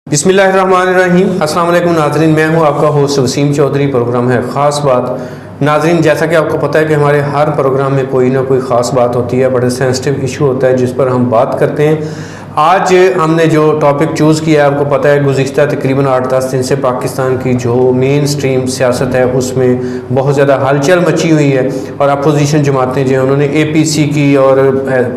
बिस्मिल्लाहिर्रहमानिर्रहीम। अस्सलाम वालेकुम नाज़रीन, मैं हूं आपका होस्ट वसीम चौधरी। प्रोग्राम है ख़ास बात। नाज़रीन, जैसा कि आपको पता है कि हमारे हर प्रोग्राम में कोई ना कोई ख़ास बात होती है, बड़े सेंसिटिव इशू होता है जिस पर हम बात करते हैं। आज हमने जो टॉपिक चूज़ किया है, आपको पता है गुज़िश्ता तकरीबन 8-10 दिन से पाकिस्तान की जो मेन स्ट्रीम सियासत है उसमें बहुत ज़्यादा हलचल मची हुई है और अपोजिशन जमातें जो हैं उन्होंने APC की और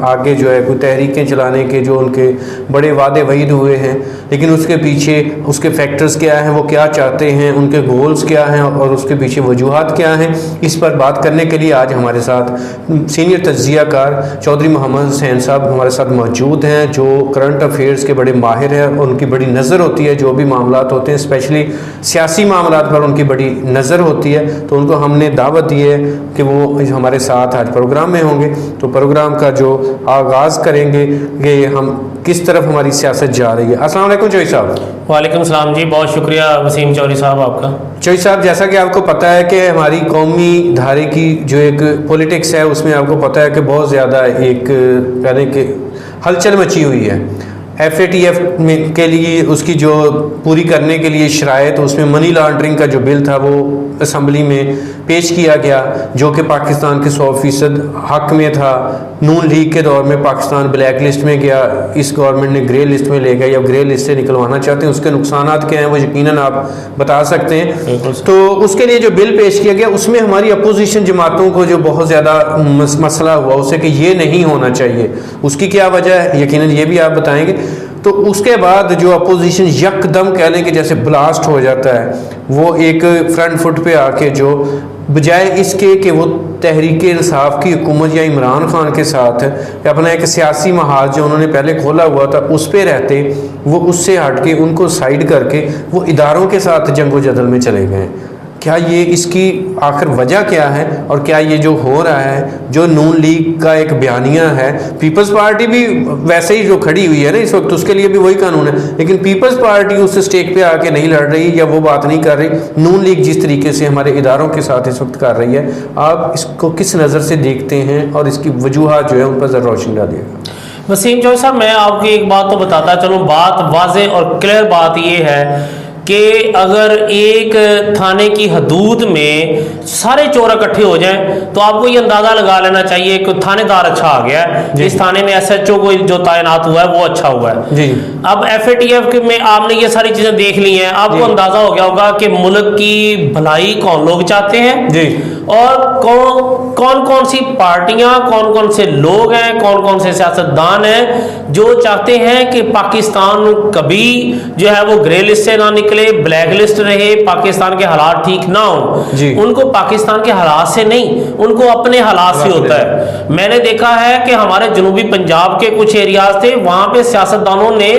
आगे जो है कोई तहरीकें चलाने के जो उनके बड़े वादे वईद हुए हैं, लेकिन उसके पीछे उसके फैक्टर्स क्या हैं, वो क्या चाहते हैं, उनके गोल्स क्या हैं और उसके पीछे वजूहात क्या हैं, इस पर बात करने के लिए आज हमारे साथ सीनियर तज्ज़ियाकार चौधरी मोहम्मद हुसैन साहब हमारे साथ मौजूद हैं, जो करंट अफेयर्स के बड़े माहिर हैं। उनकी बड़ी नज़र होती है, जो भी मामलात होते हैं स्पेशली सियासी मामलात पर उनकी बड़ी नज़र होती है। तो उनको हमने दावत दी है कि वो हमारे साथ आज प्रोग्राम में होंगे। तो प्रोग्राम का जो आगाज़ करेंगे कि हम किस तरफ हमारी सियासत जा रही है। अस्सलाम वालेकुम चौधरी साहब। वालेकुम सलाम जी, बहुत शुक्रिया वसीम चौधरी साहब आपका। चौधरी साहब, जैसा कि आपको पता है कि हमारी कौमी धारे की जो एक पॉलिटिक्स है उसमें आपको पता है कि बहुत ज़्यादा एक कहने के हलचल मची हुई है। FATF में के लिए उसकी जो पूरी करने के लिए शराइत, उसमें मनी लॉन्ड्रिंग का जो बिल था वो असम्बली में पेश किया गया, जो कि पाकिस्तान के 100% हक में था। नून लीग के दौर में पाकिस्तान ब्लैक लिस्ट में गया, इस गवर्नमेंट ने ग्रे लिस्ट में ले गया या ग्रे लिस्ट से निकलवाना चाहते हैं। उसके नुकसानात क्या हैं वो यकीनन आप बता सकते हैं। तो उसके लिए जो बिल पेश किया गया उसमें हमारी अपोजिशन जमातों को जो बहुत ज़्यादा मसला हुआ उससे कि ये नहीं होना चाहिए, उसकी क्या वजह है यकीनन ये भी आप बताएंगे। तो उसके बाद जो अपोजिशन यकदम कह लें कि जैसे ब्लास्ट हो जाता है, वो एक फ्रंट फुट पे आके जो बजाय इसके कि वो तहरीक इंसाफ की हुकूमत या इमरान खान के साथ अपना एक सियासी महाज जो उन्होंने पहले खोला हुआ था उस पर रहते, वो उससे हट के उनको साइड करके वो इदारों के साथ जंगो जदल में चले गए। क्या ये इसकी आखिर वजह क्या है और क्या ये जो हो रहा है, जो नून लीग का एक बयानिया है, पीपल्स पार्टी भी वैसे ही जो खड़ी हुई है ना इस वक्त, उसके लिए भी वही कानून है, लेकिन पीपल्स पार्टी उस स्टेक पे आके नहीं लड़ रही या वो बात नहीं कर रही। नून लीग जिस तरीके से हमारे इदारों के साथ इस वक्त कर रही है, आप इसको किस नज़र से देखते हैं और इसकी वजूहात जो है उन पर ज़रा रोशनी डालिएगा। वसीम चौधरी साहब, मैं आपको एक बात तो बताता चलूँ। बात वाज़े और क्लियर बात ये है कि अगर एक थाने की हदूद में सारे चोर इकट्ठे हो जाएं तो आपको ये अंदाज़ा लगा लेना चाहिए कि थानेदार अच्छा आ गया है, इस थाने में SHO को जो तैनात हुआ है वो अच्छा हुआ है जी। अब FATF में आपने ये सारी चीज़ें देख ली हैं, आपको अंदाज़ा हो गया होगा कि मुल्क की भलाई कौन लोग चाहते हैं जी, और कौन कौन सी पार्टियां, कौन कौन से लोग हैं, कौन कौन से सियासतदान हैं जो चाहते हैं कि पाकिस्तान कभी जो है वो ग्रे लिस्ट से ना निकले, ब्लैक लिस्ट रहे, पाकिस्तान के हालात ठीक ना हो। उनको पाकिस्तान के हालात से नहीं, उनको अपने हालात से होता है। मैंने देखा है कि हमारे जनूबी पंजाब के कुछ एरियाज थे, वहां पे सियासतदानों ने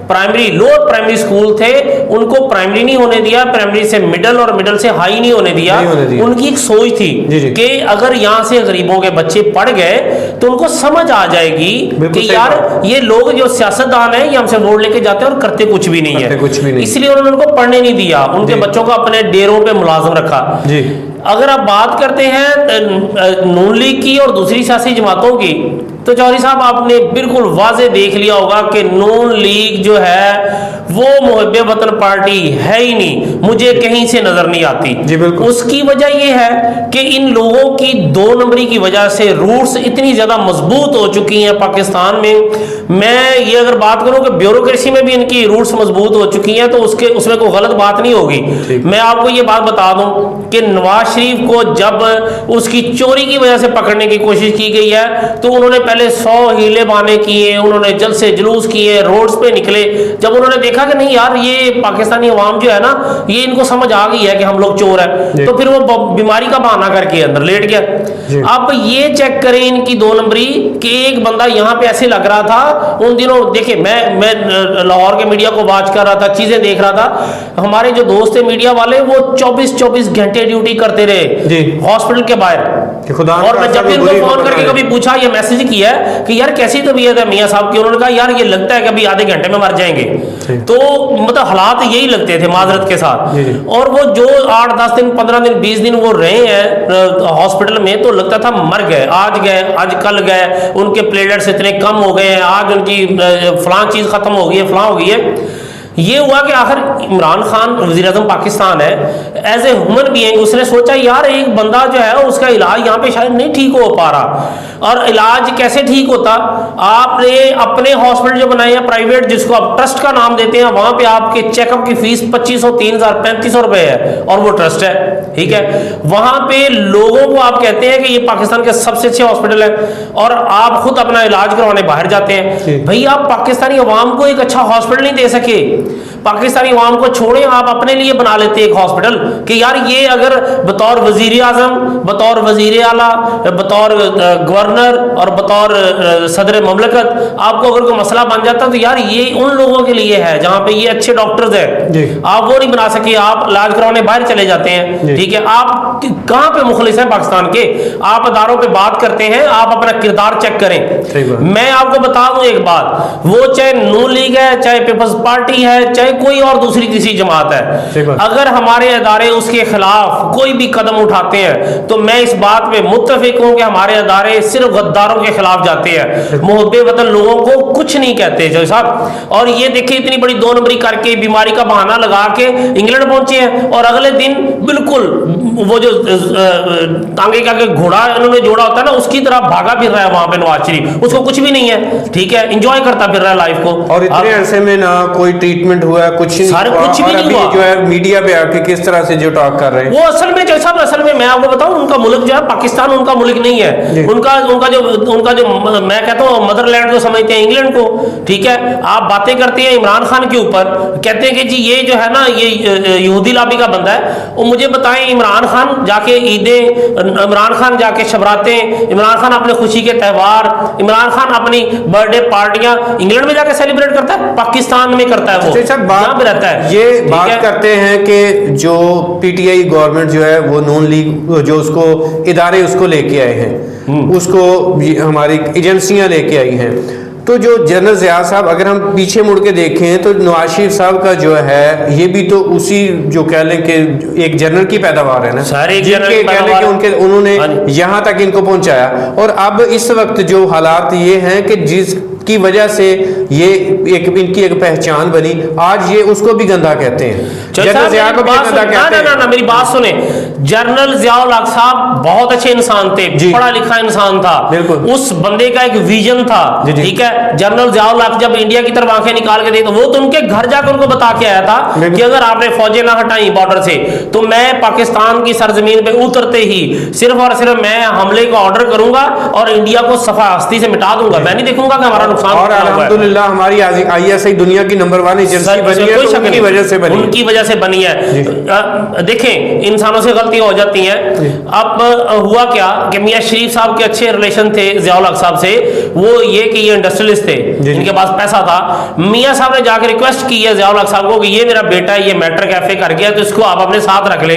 प्राइमरी, लोअर प्राइमरी स्कूल थे, उनको प्राइमरी नहीं होने दिया, प्राइमरी से मिडिल और मिडिल से हाई नहीं होने दिया। उनकी एक सोच थी कि अगर यहाँ से गरीबों के बच्चे पढ़ गए तो उनको समझ आ जाएगी कि यार ये लोग जो सियासतदान हैं ये हमसे वोट लेके जाते हैं और करते कुछ भी नहीं है, इसलिए उन्होंने उनको पढ़ने नहीं दिया, उनके बच्चों को अपने डेरों पे मुलाजिम रखा जी। अगर आप बात करते हैं नून लीग की और दूसरी सियासी जमातों की, तो चौधरी साहब आपने बिल्कुल वाजे देख लिया होगा कि नून लीग जो है वो मुहब्बे वतन पार्टी है ही नहीं, मुझे कहीं से नजर नहीं आती जी। बिल्कुल, उसकी वजह यह है कि इन लोगों की 2 नंबरी की वजह से रूट्स इतनी ज्यादा मजबूत हो चुकी हैं पाकिस्तान में। मैं ये अगर बात करूं कि ब्यूरोक्रेसी में भी इनकी रूट्स मजबूत हो चुकी हैं, तो उसमें कोई गलत बात नहीं होगी। मैं आपको ये बात बता दूं कि नवाज शरीफ को जब उसकी चोरी की वजह से पकड़ने की कोशिश की गई है तो उन्होंने पहले 100 हीले बाने किए, उन्होंने जल्द से जुलूस किए, रोड्स पे निकले। जब उन्होंने देखा कि नहीं यार ये पाकिस्तानी अवाम जो है ना ये इनको समझ आ गई है कि हम लोग चोर हैं, तो फिर वो बीमारी का बहाना करके अंदर लेट गया। अब ये चेक करें इनकी 2 नंबरी कि एक बंदा यहाँ पे ऐसे लग रहा था उन दिनों। देखिए मैं लाहौर के मीडिया को वॉच कर रहा था, चीजें देख रहा था। हमारे जो दोस्त थे मीडिया वाले वो 24-24 घंटे ड्यूटी करते रहे हॉस्पिटल के बाहर। और मैं जब भी उनको फोन करके कभी पूछा या मैसेज किया कि यार कैसी तबीयत है मियां साहब की, उन्होंने कहा यार ये लगता है कि अभी आधे घंटे में मर जाएंगे। तो मतलब हालात यही लगते थे माजरत के साथ। और वो जो 8-10 दिन 15 दिन 20 दिन वो रहे हैं हॉस्पिटल में तो लगता था मर गए, आज कल गए, उनके प्लेटलेट्स इतने कम हो गए हैं, आज उनकी फलां चीज खत्म हो गई है, फलां हो गई है। ये हुआ कि आखिर इमरान खान वज़ीर-ए-आज़म पाकिस्तान है, एज ए ह्यूमन बीइंग उसने सोचा यार एक बंदा जो है उसका इलाज यहाँ पे शायद नहीं ठीक हो पा रहा, और इलाज कैसे ठीक होता, आपने अपने हॉस्पिटल जो बनाए हैं प्राइवेट, जिसको आप ट्रस्ट का नाम देते हैं, वहां पे आपके चेकअप की फीस 2500, 3000, 3500 रुपए है, और वो ट्रस्ट है, ठीक है। वहां पे लोगों को आप कहते हैं कि ये पाकिस्तान के सबसे अच्छे हॉस्पिटल है, और आप खुद अपना इलाज करवाने बाहर जाते हैं। भाई आप पाकिस्तानी अवाम को एक अच्छा हॉस्पिटल नहीं दे सके, पाकिस्तानी अवाम को छोड़े, आप अपने लिए बना लेते एक हॉस्पिटल कि यार ये अगर बतौर वजीर आजम, बतौर वजीर आला, बतौर गवर्नर और बतौर सदर ममलकत आपको अगर कोई मसला बन जाता तो यार ये उन लोगों के लिए है जहां पे ये अच्छे डॉक्टर्स हैं, आप वो नहीं बना सके, आप इलाज करवाने बाहर चले जाते हैं, ठीक है। आप कहां पे मुखलिस हैं पाकिस्तान के, आप अदारों पे बात करते हैं, आप अपना किरदार चेक करें। मैं आपको बता दूं एक बात, वो चाहे नून लीग है, चाहे पीपल्स पार्टी है, चाहे कोई और दूसरी किसी जमात है, अगर हमारे अदारे उसके खिलाफ कोई भी कदम उठाते हैं तो मैं इस बात पे मुत्तफिक हूं कि हमारे अदारे सिर्फ गद्दारों के खिलाफ जाते हैं, मुहब्बे वतन लोगों को कुछ नहीं कहते जो साहब। और ये देखिए इतनी बड़ी 2 नंबरी करके बीमारी का बहाना लगा के इंग्लैंड पहुंचे हैं, और अगले दिन बिल्कुल वो जो टांगे का घोड़ा उन्होंने जोड़ा होता है ना, उसकी तरह भागा फिर रहा है वहां पे नवाज शरीफ, उसको कुछ भी नहीं है, ठीक है, एंजॉय करता फिर रहा है लाइफ को। और इतने अरसे में ना कोई ट्रीटमेंट हुआ, कुछ नहीं हुआ, कुछ भी और नहीं अभी हुआ। जो है मीडिया पे आके किस तरह से जो टॉक कर रहे हैं, वो असल में जैसा असल में मैं आपको बताऊं, उनका मुल्क जो है पाकिस्तान उनका मुल्क नहीं है, उनका जो मैं कहता हूं मदरलैंड को समझते हैं इंग्लैंड को, ठीक है। आप बातें करते हैं इमरान खान के ऊपर, कहते हैं कि जी ये जो है ना ये यहूदी लाबी का बंदा है, वो मुझे बताएं इमरान खान जाके ईदें, इमरान खान जाके शबरातें, इमरान खान अपने खुशी के त्यौहार, इमरान खान अपनी बर्थडे पार्टियां इंग्लैंड में जाके सेलिब्रेट करता है, पाकिस्तान में करता है, वो यहाँ पे रहता है। ये बात करते हैं कि जो पीटीआई गवर्नमेंट जो है वो नून लीग जो उसको इदारे उसको लेके आए हैं, उसको हमारी एजेंसियां लेके आई हैं, तो जो जनरल ज़िया साहब अगर हम पीछे मुड़ के देखें तो नवाज शरीफ साहब का जो है ये भी तो उसी जो कह लें कि एक जनरल की पैदावार है ना, सारे जिनके कह लें कि उनके उन्होंने यहाँ तक इनको पहुंचाया। और अब इस वक्त जो हालात ये हैं कि जिसकी वजह से ये इनकी एक पहचान बनी, आज ये उसको भी गंदा कहते हैं, जनरल ज़िया को भी गंदा कहते हैं। ना मेरी बात सुने, जनरल ज़ियाउल हक साहब बहुत अच्छे इंसान थे, पढ़ा लिखा इंसान था, उस बंदे का एक विजन था, ठीक है। जनरल ज़ियाउल हक जब इंडिया की तरफ आंखें निकाल के देखते वो तो उनके घर जाकर उनको बता के आया था कि अगर आपने फौजें ना हटाई बॉर्डर से तो मैं पाकिस्तान की सरजमीन पे उतरते ही सिर्फ और सिर्फ मैं हमले का ऑर्डर करूंगा और इंडिया को सफा हस्ती से मिटा दूंगा, मैं नहीं देखूंगा कि हमारा नुकसान। और अल्हम्दुलिल्लाह हमारी आईएसआई दुनिया की नंबर 1 एजेंसी बनी है, तो उनकी वजह से बनी, उनकी वजह से बनी है। देखें इंसानों से गलतियां हो जाती हैं। अब हुआ क्या कि मियां शरीफ साहब के अच्छे रिलेशन थे ज़ियाउल हक साहब से, वो ये कि ये इंडस्ट्रियलिस्ट थे, इनके पास पैसा था। मियां साहब ने जाकर रिक्वेस्ट की है ज़ियाउल हक साहब को कि ये मेरा बेटा ये मैटर कैफे कर गया तो इसको आप अपने साथ रख ले।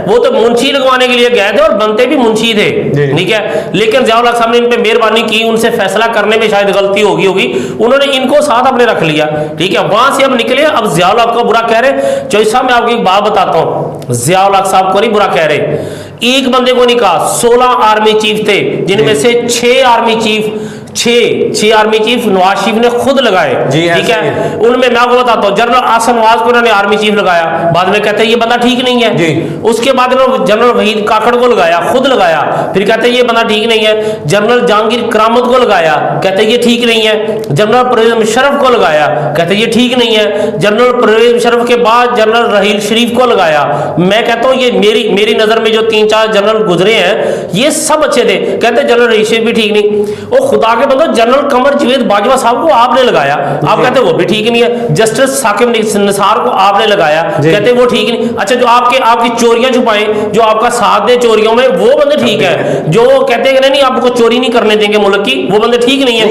वो तो मुंशी लगवाने के लिए गए थे और बनते भी मुंशी थे, ठीक है, लेकिन ज़ियाउल हक साहब ने इन पे मेहरबानी की, उनसे फैसला करने में शायद गलती होगी, उन्होंने इनको साथ अपने रख लिया, ठीक है। वहां से अब निकले, अब ज़ियाउल हक को बुरा कह रहे। चौधरी साहब मैं आपको एक बात बताता हूं, ज़ियाउल हक साहब को नहीं बुरा कह रहे, एक बंदे को नहीं कहा, 16 आर्मी चीफ थे जिनमें से 6 आर्मी चीफ नवाज शरीफ ने खुद लगाए, ठीक है। उनमें मैं आपको बताता हूं, जनरल आसिम नवाज को उन्होंने आर्मी चीफ लगाया, बाद में कहते हैं ये बंदा ठीक नहीं है। उसके बाद जनरल वहीद काकड़ को लगाया, खुद लगाया, फिर कहते हैं ये बंदा ठीक नहीं है। जनरल जहांगीर करामत को लगाया, कहते हैं ये ठीक नहीं है। जनरल परवेज मुशर्रफ को लगाया, कहते हैं ये ठीक नहीं है। जनरल परवेज मुशर्रफ के बाद जनरल रहील शरीफ को लगाया। मैं कहता हूं ये मेरी नजर में जो 3-4 जनरल गुजरे हैं ये सब अच्छे थे। कहते जनरल रहील शरीफ भी ठीक नहीं, वो खुदा मतलब जनरल कमर जवेद बाजवा साहब को आपने लगाया, आप कहते वो भी ठीक नहीं है। जस्टिस साकिब निसार को आपने लगाया, कहते वो ठीक नहीं। अच्छा जो आपकी चोरियां छुपाएं, जो आपका साथ दे चोरियों में, वो बंदे ठीक है। जो कहते हैं नहीं आपको चोरी नहीं करने देंगे मुल्क की, वो बंदे ठीक नहीं है।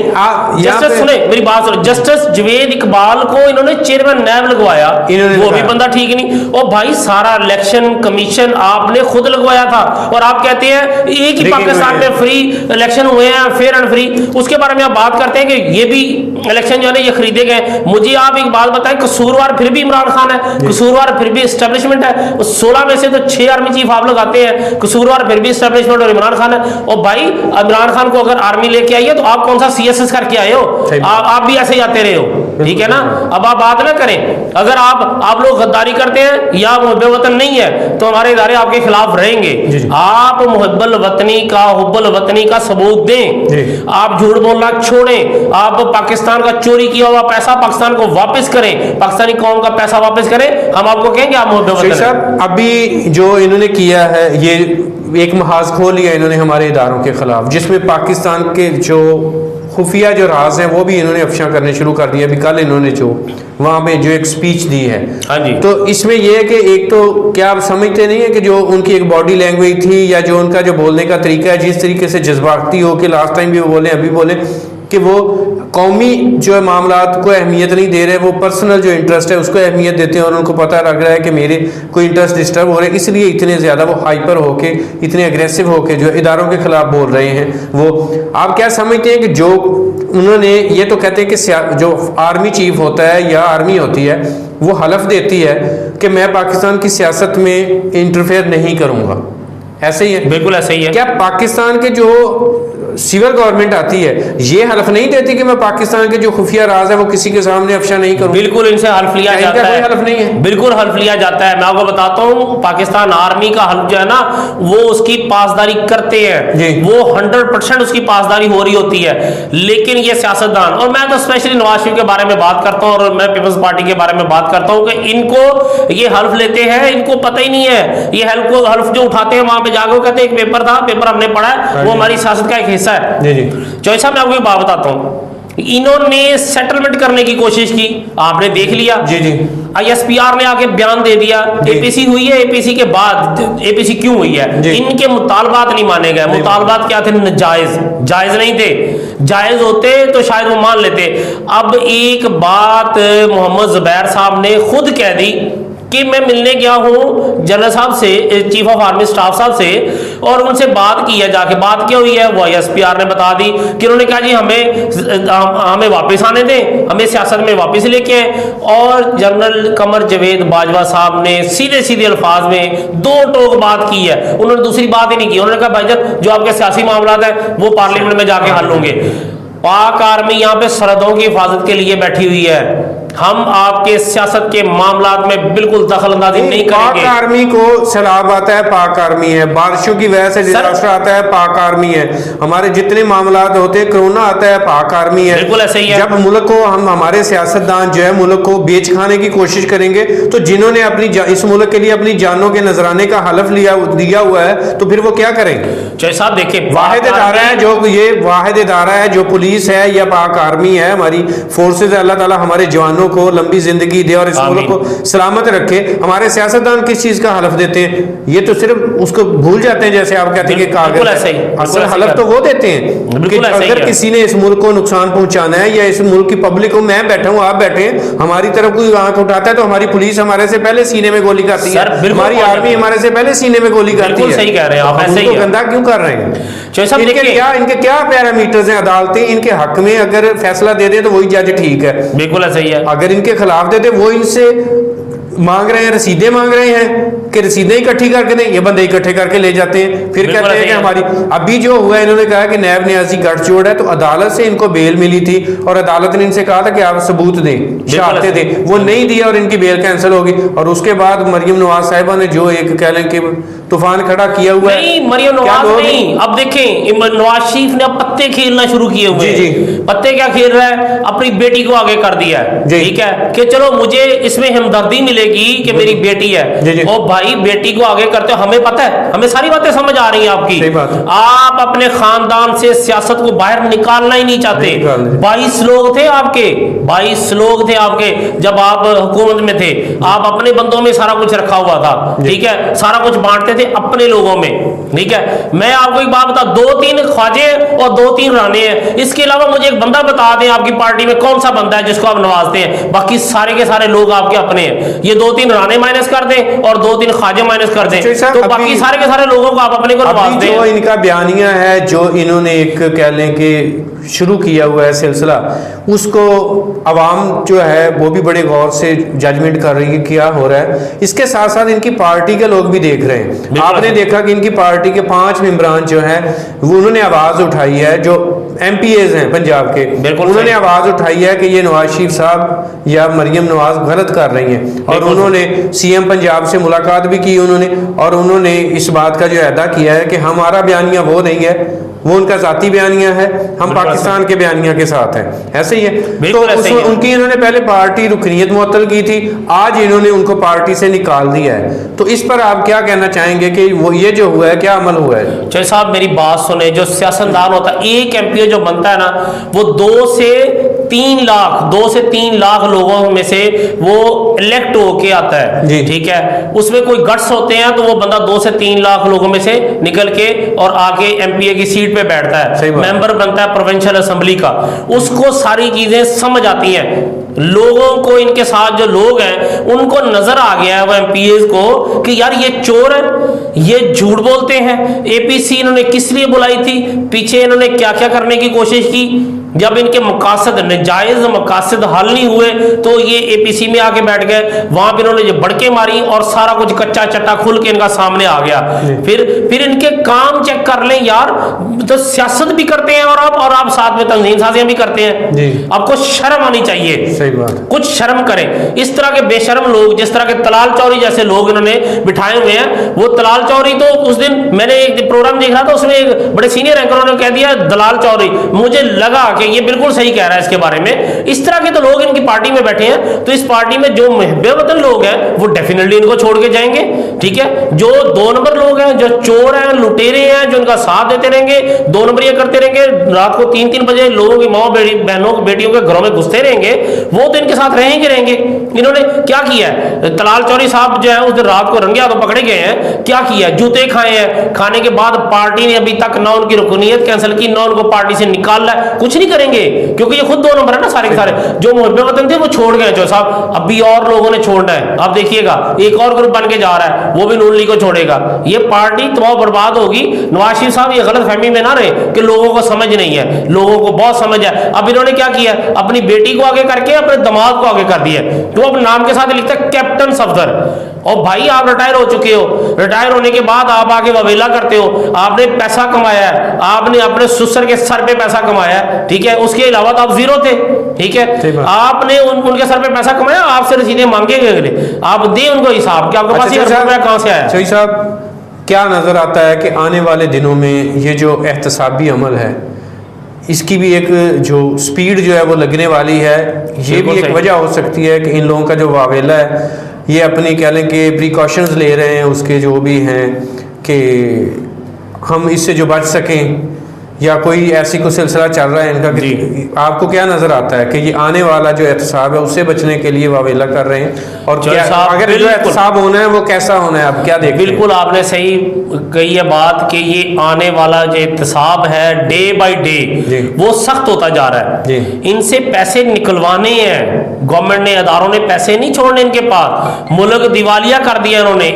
जस्टिस सुने मेरी बात सुनो, जस्टिस जवेद इकबाल को इन्होंने चेयरमैन नैब लगवाया, वो भी बंदा ठीक नहीं। और भाई सारा इलेक्शन कमीशन आपने खुद लगवाया था और आप कहते हैं एक ही पाकिस्तान में फ्री इलेक्शन हुए हैं, फेयर एंड फ्री। उसके बारे में आप बात करते हैं कि ये भी इलेक्शन जो है ना ये खरीदे गए। मुझे आप एक बात बताएं, कसूरवार फिर भी इमरान खान है, कसूरवार फिर भी एस्टेब्लिशमेंट है। 16 में से तो 6 आर्मी चीफ आप लोग आते हैं, कसूरवार फिर भी एस्टेब्लिशमेंट और इमरान खान है। और भाई इमरान खान को अगर आर्मी लेके आई है तो आप कौन सा CSS करके आए हो? आप भी ऐसे ही आते रहे हो, ठीक है ना। अब आप बात ना करें, अगर आप लोग गद्दारी करते हैं या मुहब्बे वतन नहीं है तो हमारे इदारे आपके खिलाफ रहेंगे। आप मुहब्बल वतनी का सबूत दें, आप झूठ बोलना छोड़ें, आप पाकिस्तान का चोरी किया हुआ पैसा पाकिस्तान को वापस करें, पाकिस्तानी कौम का पैसा वापस करें, हम आपको कहेंगे आप मुहब्बे वतन हैं। अभी जो इन्होंने किया है ये एक महाज खोल लिया इन्होंने हमारे इदारों के खिलाफ, जिसमें पाकिस्तान के जो खुफिया जो राज हैं वो भी इन्होंने अफशा करने शुरू कर दिए। अभी कल इन्होंने जो वहाँ पे जो एक स्पीच दी है, हाँ जी, तो इसमें यह है कि एक तो क्या आप समझते नहीं है कि जो उनकी एक बॉडी लैंग्वेज थी या जो उनका जो बोलने का तरीका है, जिस तरीके से जज्बाती हो के लास्ट टाइम भी वो बोले अभी बोले कि वो कौमी जो मामलात को अहमियत नहीं दे रहे, वो पर्सनल जो इंटरेस्ट है उसको अहमियत देते हैं और उनको पता लग रहा है कि मेरे कोई इंटरेस्ट डिस्टर्ब हो रहे हैं, इसलिए इतने ज़्यादा वो हाइपर होके इतने अग्रेसिव होके जो इदारों के खिलाफ बोल रहे हैं। वो आप क्या समझते हैं कि जो उन्होंने ये तो कहते हैं कि जो आर्मी चीफ होता है या आर्मी होती है वो हलफ देती है कि मैं पाकिस्तान की सियासत में इंटरफेयर नहीं करूँगा, ऐसे ही है? बिल्कुल ऐसे ही है। क्या पाकिस्तान के जो सिविल गवर्नमेंट आती है ये हल्फ नहीं देती कि मैं पाकिस्तान के जो खुफिया राज है वो किसी के सामने अफशा नहीं करूं? बिल्कुल इनसे हल्फ लिया जाता है, हल्फ नहीं है, बिल्कुल हल्फ लिया जाता है। मैं आपको बताता हूं, पाकिस्तान आर्मी का हल्फ जो है ना वो उसकी पासदारी करते हैं, वो 100% उसकी पासदारी हो रही होती है। लेकिन ये सियासतदान, और मैं तो स्पेशली नवाज शरीफ के बारे में बात करता हूं और मैं पीपल्स पार्टी के बारे में बात करता हूं कि इनको ये हल्फ लेते हैं, इनको पता ही नहीं है। ये हल्फ जो उठाते हैं वहां पे जाकर कहते हैं एक पेपर था, पेपर हमने पढ़ा है, वो हमारी सियासत का एक हिस्सा है। जी जी। चौधरी साहब मैं आपको एक बात बताता हूं, इन्होंने सेटलमेंट करने की कोशिश की, आपने देख लिया। जी जी। ISPR ने आके बयान दे दिया, APC हुई है, APC के बाद APC क्यों हुई है? इनके मुतालबात नहीं माने गए। मुतालबात क्या थे? जायज नहीं थे। जायज होते तो शायद वो मान लेते। अब एक बात मोहम्मद जुबैर साहब ने खुद कह दी कि मैं मिलने गया हूं जनरल साहब से, चीफ ऑफ आर्मी स्टाफ साहब से, और उनसे बात की है। जाके बात क्या हुई है वो ISPR ने बता दी कि उन्होंने कहा जी हमें वापस आने दें, हमें सियासत में वापस लेके आए। और जनरल कमर जावेद बाजवा साहब ने सीधे सीधे अल्फाज में दो टोक बात की है, उन्होंने दूसरी बात ही नहीं की। उन्होंने कहा भाईजान जो आपके सियासी मामला है वो पार्लियामेंट में जाके हल होंगे। पाक आर्मी यहाँ पे सरहदों की हिफाजत के लिए बैठी हुई है, हम आपके सियासत के मामलात में बिल्कुल दखलंदाजी नहीं करेंगे। पाक आर्मी को सैलाब आता है, पाक आर्मी है, बारिशों की वजह से डिजास्टर आता है, पाक आर्मी है, हमारे जितने मामलात होते हैं, कोरोना आता है, पाक आर्मी है। बिल्कुल ऐसे ही है। जब मुल्क को हमारे सियासतदान जो है मुल्क को बेच खाने की कोशिश करेंगे तो जिन्होंने इस मुल्क के लिए अपनी जानों के नजराने का हलफ दिया हुआ है तो फिर वो क्या करेंगे? जय साहब देखिए, वाहिद इदारा है जो ये वाहिद इदारा है जो पुलिस है या पाक आर्मी है, हमारी फोर्सेज, अल्लाह ताला हमारे जवानों को लंबी जिंदगी दे और इस मुल्क को सलामत रखे। हमारे सियासतदान किस चीज का हलफ देते हैं? ये तो सिर्फ उसको भूल जाते हैं, जैसे आप कहते हैं कि कागज। असल हलफ तो वो देते हैं कि अगर किसी ने इस मुल्क को नुकसान पहुंचाना है या इस मुल्क की पब्लिक को, मैं बैठा हूं आप बैठे हैं, हमारी तरफ कोई आंख उठाता है तो हमारी पुलिस हमारे से पहले सीने में गोली करती है, हमारी आर्मी हमारे से पहले सीने में गोली करती है। सही कह रहे हैं आप, ऐसे ही गंदा क्यों कर रहे हैं? इनके क्या पैरामीटर्स हैं अदालतें इनके हक में? अगर फैसला दे दे तो वही जज ठीक है, बिल्कुल ऐसा ही है। अगर इनके खिलाफ दे दे, वो इनसे मांग रहे हैं, रसीदें मांग रहे हैं कि रसीदें इकट्ठी करके दें, ये बंदे इकट्ठे करके ले जाते हैं, फिर कहते हैं कि हमारी। अभी जो हुआ इन्होंने कहा कि नैब न्याजी गठजोड़ है, तो अदालत से इनको बेल मिली थी और अदालत ने इनसे कहा था कि आप सबूत दें, शहादतें दें, वो नहीं दिया और इनकी बेल कैंसिल होगी। और उसके बाद मरियम नवाज साहिबा ने जो एक कह लें कि तूफान खड़ा किया हुआ है। मरियम नवाज नहीं, अब देखें नवाज शरीफ ने अब पत्ते खेलना शुरू किए हुए हैं। जी। पत्ते क्या खेल रहा है? अपनी बेटी को आगे कर दिया है, ठीक है, कि चलो मुझे इसमें हमदर्दी मिलेगी कि मेरी बेटी है। और भाई बेटी को आगे करते हो, हमें पता है, हमें सारी बातें समझ आ रही हैं आपकी। आप अपने खानदान से सियासत को बाहर निकालना ही नहीं चाहते। 22 लोग थे आपके, 22 लोग थे आपके जब आप हुकूमत में थे, आप अपने बंदों में सारा कुछ रखा हुआ था, ठीक है, सारा कुछ बांटते थे अपने लोगों में, ठीक है। मैं आपको एक बात बता, 2-3 ख्वाजे और 2-3 राने हैं, इसके अलावा मुझे एक बंदा बता दें आपकी पार्टी में कौन सा बंदा है जिसको आप नवाजते हैं? बाकी सारे के सारे लोग आपके अपने हैं। ये 2-3 राने माइनस कर दें और 2-3 लेकिन ख्वाजा माइनस कर दें साहब, तो अभी- बाकी सारे के सारे लोगों को आप अपने को नवाज अभी जो दें। इनका बयानिया है, जो इन्होंने एक कह लें कि शुरू किया हुआ है सिलसिला, उसको अवाम जो है वो भी बड़े गौर से जजमेंट कर रही है क्या हो रहा है। इसके साथ साथ इनकी पार्टी के लोग भी देख रहे हैं। आपने देखा कि इनकी पार्टी के 5 मेंबरान जो हैं वो उन्होंने आवाज़ उठाई है, जो MPAs हैं पंजाब के, उन्होंने आवाज़ उठाई है कि ये नवाज शरीफ साहब या मरियम नवाज गलत कर रही हैं, और उन्होंने CM पंजाब से मुलाकात भी की उन्होंने, और उन्होंने इस बात का जो अदा किया है कि हमारा बयानिया वो नहीं है, वो उनका जाती बयानिया है, हम पाकिस्तान के बयानिया के साथ हैं। ऐसे ही है। तो उनकी इन्होंने पहले पार्टी रुकनीत मुअत्तल की थी, आज इन्होंने उनको पार्टी से निकाल दिया है। तो इस पर आप क्या कहना चाहेंगे कि वो ये जो हुआ है क्या अमल हुआ है? चौधरी साहब मेरी बात सुने, जो सियासतदान होता है, एक MPA जो बनता है ना, वो 2 से 3 लाख लोगों में से वो इलेक्ट होके आता है, ठीक है। उसमें कोई गट्स होते हैं तो वो बंदा 2 से 3 लाख लोगों में से निकल के और आके MPA की सीट पे बैठता है, मेंबर बनता है प्रोविंशियल असेंबली का। उसको सारी चीजें समझ आती हैं, लोगों को, इनके साथ जो लोग हैं उनको नजर आ गया है वो MPAs को कि यार ये चोर है, ये झूठ बोलते हैं। APC इन्होंने किस लिए बुलाई थी, पीछे इन्होंने क्या क्या करने की कोशिश की, जब इनके मकासद नाजायज मकासद हल नहीं हुए तो ये APC में आके बैठ गए, वहां पर इन्होंने जो बड़के मारी और सारा कुछ कच्चा चट्टा खुल के इनका सामने आ गया। फिर इनके काम चेक कर लें यार, तो सियासत भी करते हैं और आप साथ में तंजीम साजियां भी करते हैं। आपको शर्म आनी चाहिए, सही बात, कुछ शर्म करें। इस तरह के बेशर्म लोग, जिस तरह के तलाल चौरी जैसे लोग इन्होंने बिठाए हुए हैं, वो तलाल चौरी तो उस दिन मैंने एक प्रोग्राम देख रहा था, उसमें एक बड़े सीनियर एंकरों ने कह दिया दलाल चौरी, मुझे लगा कि ये बिल्कुल सही कह रहा है इसके बारे में। इस तरह के तो लोग इनकी पार्टी में बैठे हैं, तो इस पार्टी में जो मुहब्बे वतन लोग हैं वो डेफिनेटली इनको छोड़ के जाएंगे, ठीक है। जो 2 नंबर लोग हैं, जो चोर हैं, लुटेरे हैं, जो इनका साथ देते रहेंगे, 2 नंबर ये करते रहेंगे, रात को 3-3 बजे लोगों की माँ बहनों बेटियों के घरों में घुसते रहेंगे, वो तो इनके साथ रहेंगे। इन्होंने क्या किया है, तलाल चौरी साहब जो है उस दिन रात को रंगे हाथों पकड़े गए हैं, क्या किया, जूते खाए हैं, खाने के बाद पार्टी ने अभी तक ना उनकी रुकनीयत कैंसिल की, ना उनको पार्टी से निकाला है, कुछ नहीं करेंगे, क्योंकि ये खुद 2 नंबर है ना सारे के सारे। जो मुहब्बे वतन थे वो छोड़ गए जो साहब, अभी और लोगों ने छोड़ना है। आप देखिएगा एक और ग्रुप बन के जा रहा है, वो भी नून लीग को छोड़ेगा। ये पार्टी तबाह बर्बाद होगी। नवाज शरीफ साहब ये गलत फहमी में ना रहे कि लोगों को समझ नहीं है, लोगों को बहुत समझ है। अब इन्होंने क्या किया, अपनी बेटी को आगे करके अपने दामाद को आगे कर दिया, तो अपने नाम के साथ लिखता है कैप्टन सफदर। और भाई आप रिटायर हो चुके हो, रिटायर होने के बाद आप आगे ववेला करते हो, आपने पैसा कमाया है, आपने अपने ससुर के सर पे पैसा कमाया है, ठीक है, उसके अलावा तो आप जीरो थे, ठीक है। आपने उनके सर पे पैसा कमाया, आपसे रसीदें मांगेंगे अगले, आप दें उनको हिसाब कि आपके पास ये रुपया कहां से आया। सही साहब, क्या नजर आता है कि आने वाले दिनों में ये जो एहतसाबी अमल है, इसकी भी एक जो स्पीड जो है वो लगने वाली है। ये भी एक वजह हो सकती है कि इन लोगों का जो वावेला है, ये अपनी कह लें कि प्रिकॉशंस ले रहे हैं उसके जो भी हैं कि हम इससे जो बच सकें, या कोई ऐसी कोई सिलसिला चल रहा है इनका कि आपको क्या नजर आता है कि ये आने वाला जो एहतसाब है उससे बचने के लिए वावेला कर रहे हैं, और क्या अगर जो एहतसाब होना है वो कैसा होना है, आप क्या देखते हैं? बिल्कुल आपने सही कही है बात कि ये आने वाला जो एहतसाब है डे बाय डे वो सख्त होता जा रहा है। इनसे पैसे निकलवाने हैं, गवर्नमेंट ने, अदारों ने पैसे नहीं छोड़ने इनके पास, मुल्क दिवालिया कर दिया इन्होंने,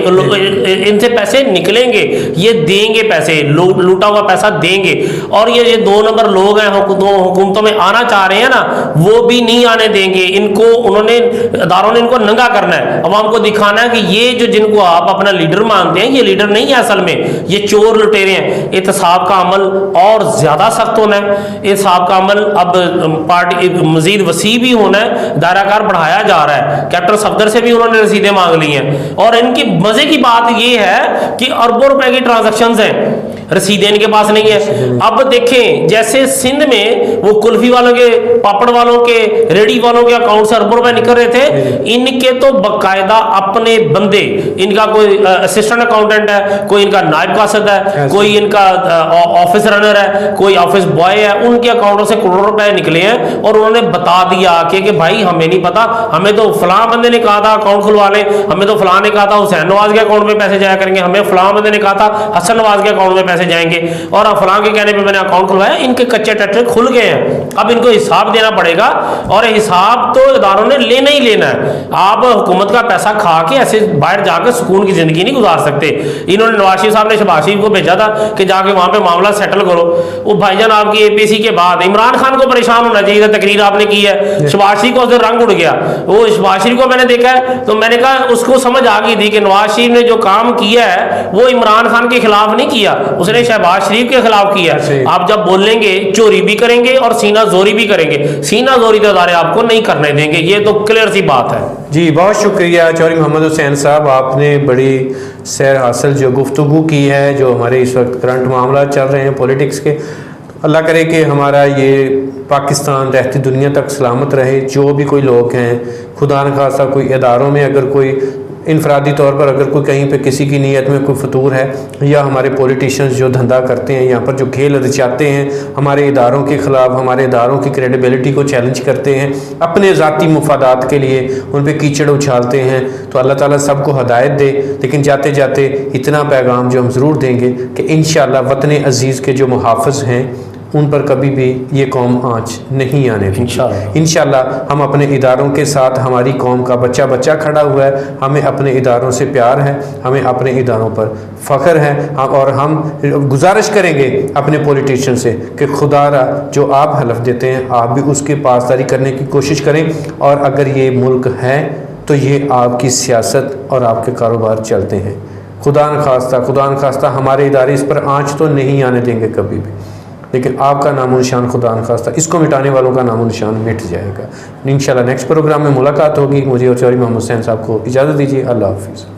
इनसे पैसे निकलेंगे, ये देंगे पैसे, लूटा हुआ पैसा देंगे। और ये 2 नंबर लोग हैं हुकूमतों में आना चाह रहे हैं ना, वो भी नहीं आने देंगे इनको। उन्होंने, अदारों ने इनको नंगा करना है, अवाम को दिखाना है कि ये जो जिनको आप अपना लीडर मानते हैं ये लीडर नहीं है, असल में ये चोर लुटेरे हैं। एहतसाब का अमल और ज्यादा सख्त होना है, एहतसाब का अमल अब पार्टी मजीद वसी भी होना है, दायराकार बढ़ाया जा रहा है। कैप्टन सफदर से भी उन्होंने रसीदें मांग ली हैं, और इनकी मजे की बात ये है कि अरबों रुपए की ट्रांजेक्शन है, रसीदें इनके पास नहीं है। अब देखें जैसे सिंध में वो कुल्फी वालों के, पापड़ वालों के, रेडी वालों के अकाउंट से अरबों रुपए निकल रहे थे, इनके तो बकायदा अपने बंदे, इनका कोई असिस्टेंट अकाउंटेंट है, कोई इनका नायब कासद है, कोई इनका ऑफिस रनर है, कोई ऑफिस बॉय है, उनके अकाउंटों से करोड़ों रुपए निकले हैं। और उन्होंने बता दिया कि भाई हमें नहीं पता, हमें तो फलां बंदे ने कहा था अकाउंट खुलवा लें, हमें तो फलां ने कहा था हुसैन नवाज के अकाउंट में पैसे जाया करेंगे, हमें फलां बंदे ने कहा था हसन नवाज के अकाउंट में पैसे जाएंगे, और फलां के कहने पर मैंने अकाउंट खुलवाया, इनके कच्चे टट्टे खुल गए हैं, अब इनको हिसाब देना पड़ेगा और हिसाब तो इदारों ने लेना ही लेना है। आप हुकूमत का पैसा खा के ऐसे बाहर जाकर सुकून की जिंदगी नहीं गुजार सकते। इन्होंने नवाज शरीफ साहब ने शहबाज शरीफ को भेजा था कि जाके वहां पे मामला सेटल करो। वो भाईजान आपकी एपीसी के बाद इमरान खान को परेशान होना चाहिए था, तकरीर आपने की है, शहबाज शरीफ को उस दिन रंग उड़ गया। वो शहबाज शरीफ को मैंने देखा है तो मैंने कहा उसको समझ आ गई थी कि नवाज शरीफ ने जो काम किया है वो इमरान खान के खिलाफ नहीं किया, उसने शहबाज शरीफ के खिलाफ किया। आप जब बोलेंगे चोरी भी करेंगे और सीना जोरी भी करेंगे, सीना जोरी तो अदारे आपको नहीं करने देंगे, ये तो क्लियर सी बात है। जी बहुत शुक्रिया चौधरी मोहम्मद हुसैन साहब, आपने बड़ी सैर हासिल जो गुफ्तगू की है, जो हमारे इस वक्त करंट मामला चल रहे हैं पॉलिटिक्स के। अल्लाह करे कि हमारा ये पाकिस्तान रहती दुनिया तक सलामत रहे। जो भी कोई लोग हैं, खुदा न खासा कोई इदारों में अगर कोई इनफरादी तौर पर अगर कोई कहीं पे किसी की नीयत में कोई फतूर है, या हमारे पॉलिटिशियंस जो धंधा करते हैं यहाँ पर जो खेल रचाते हैं हमारे इदारों के ख़िलाफ़, हमारे इदारों की क्रेडिबिलिटी को चैलेंज करते हैं, अपने ज़ाती मुफादात के लिए उन पर कीचड़ उछालते हैं, तो अल्लाह ताला सबको हदायत दे। लेकिन जाते जाते इतना पैगाम जो हम ज़रूर देंगे कि इंशाअल्लाह वतन अज़ीज़ के जो मुहाफ़िज़ हैं उन पर कभी भी ये कौम आँच नहीं आने देगी। इंशाअल्लाह हम अपने इदारों के साथ, हमारी कौम का बच्चा बच्चा खड़ा हुआ है, हमें अपने इदारों से प्यार है, हमें अपने इदारों पर फ़ख्र है। और हम गुजारिश करेंगे अपने पॉलिटिशियन से कि खुदारा जो आप हलफ देते हैं आप भी उसकी पासदारी करने की कोशिश करें। और अगर ये मुल्क है तो ये आपकी सियासत और आपके कारोबार चलते हैं। खुदा न खास्ता हमारे इदारे इस पर आँच तो नहीं आने देंगे कभी भी, लेकिन आपका नामो निशान खुदा न खास्ता इसको मिटाने वालों का नामो निशान मिट जाएगा। इंशाल्लाह नेक्स्ट प्रोग्राम में मुलाकात होगी। मुझे और चौधरी मोहम्मद हुसैन साहब को इजाज़त दीजिए। अल्लाह हाफिज़।